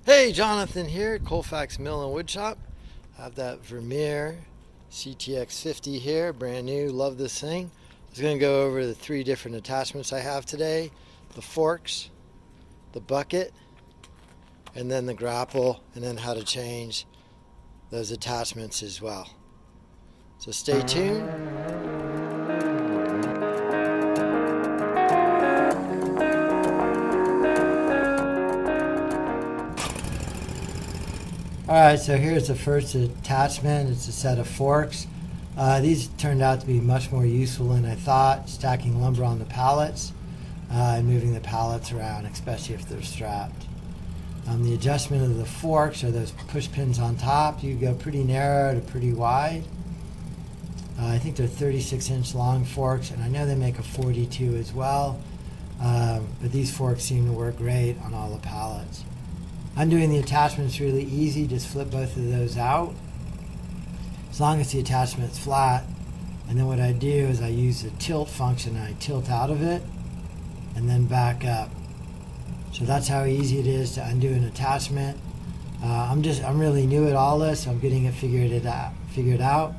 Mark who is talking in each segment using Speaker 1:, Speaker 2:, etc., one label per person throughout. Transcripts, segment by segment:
Speaker 1: Hey, Jonathan here, Colfax Mill and Wood Shop. I have that Vermeer CTX50 here, brand new. Love this thing. I was going to go over the three different attachments I have today: the forks, the bucket, and then the grapple, and then how to change those attachments as well. So stay tuned. Alright, so here's the first attachment. It's a set of forks. These turned out to be much more useful than I thought, stacking lumber on the pallets and moving the pallets around, especially if they're strapped. The adjustment of the forks, or those push pins on top, you go pretty narrow to pretty wide. I think they're 36-inch long forks, and I know they make a 42 as well, but these forks seem to work great on all the pallets. Undoing the attachment is really easy. Just flip both of those out, as long as the attachment's flat. And then what I do is I use the tilt function, and I tilt out of it and then back up. So that's how easy it is to undo an attachment. I'm really new at all this, so I'm getting it figured out.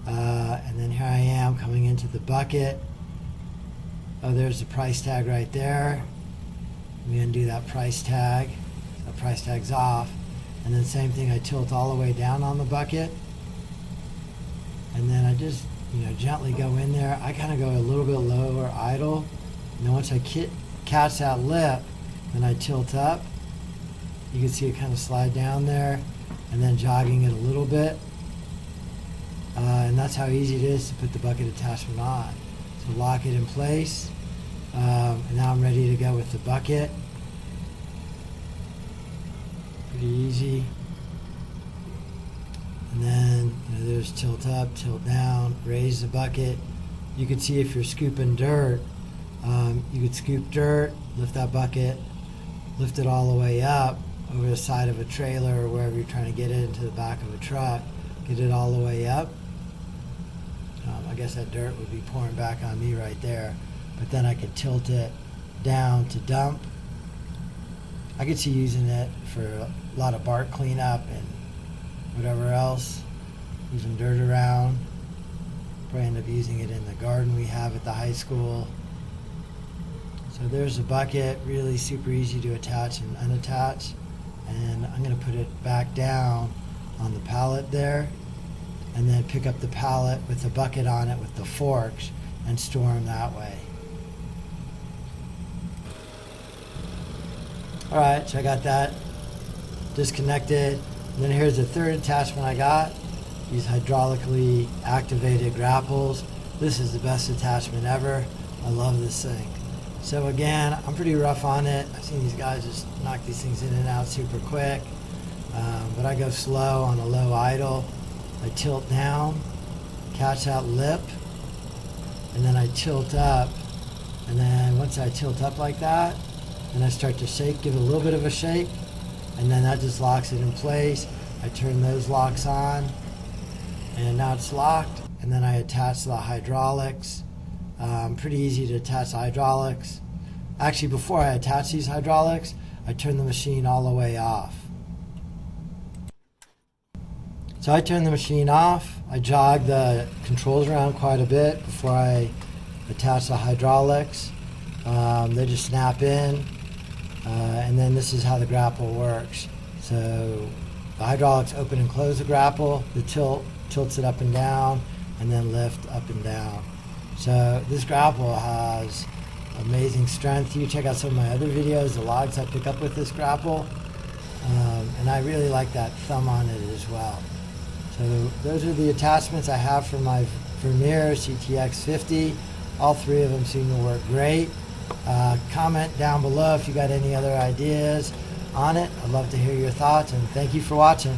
Speaker 1: And then here I am coming into the bucket. Oh, there's the price tag right there. Let me undo that price tag. The price tag's off, and then same thing, I tilt all the way down on the bucket, and then I just gently go in there. I kind of go a little bit lower idle, and then once I catch that lip, then I tilt up. You can see it kind of slide down there, and then jogging it a little bit, and that's how easy it is to put the bucket attachment on. So lock it in place, and now I'm ready to go with the bucket. Pretty easy. And then there's tilt up, tilt down, raise the bucket. You can see if you're scooping dirt, you could scoop dirt, lift that bucket, lift it all the way up over the side of a trailer or wherever you're trying to get it into the back of a truck. Get it all the way up. I guess that dirt would be pouring back on me right there, but then I could tilt it down to dump. I could see using it for a lot of bark cleanup and whatever else, moving dirt around. Probably end up using it in the garden we have at the high school. So there's the bucket, really super easy to attach and unattach. And I'm going to put it back down on the pallet there, and then pick up the pallet with the bucket on it with the forks and store them that way. Alright, so I got that disconnected. And then here's the third attachment I got. These hydraulically activated grapples. This is the best attachment ever. I love this thing. So again, I'm pretty rough on it. I've seen these guys just knock these things in and out super quick. But I go slow on a low idle. I tilt down, catch that lip, and then I tilt up. And then once I tilt up like that, and I start to shake, give it a little bit of a shake, and then that just locks it in place. I turn those locks on, and now it's locked, and then I attach the hydraulics. Pretty easy to attach the hydraulics. Actually, before I attach these hydraulics, I turn the machine all the way off. So I turn the machine off. I jog the controls around quite a bit before I attach the hydraulics. They just snap in. And then this is how the grapple works. So the hydraulics open and close the grapple, the tilts it up and down, and then lift up and down. So this grapple has amazing strength. You check out some of my other videos, the logs I pick up with this grapple, and I really like that thumb on it as well. So those are the attachments I have for my Vermeer CTX50. All three of them seem to work great. Comment down below if you got any other ideas on it. I'd love to hear your thoughts, and thank you for watching.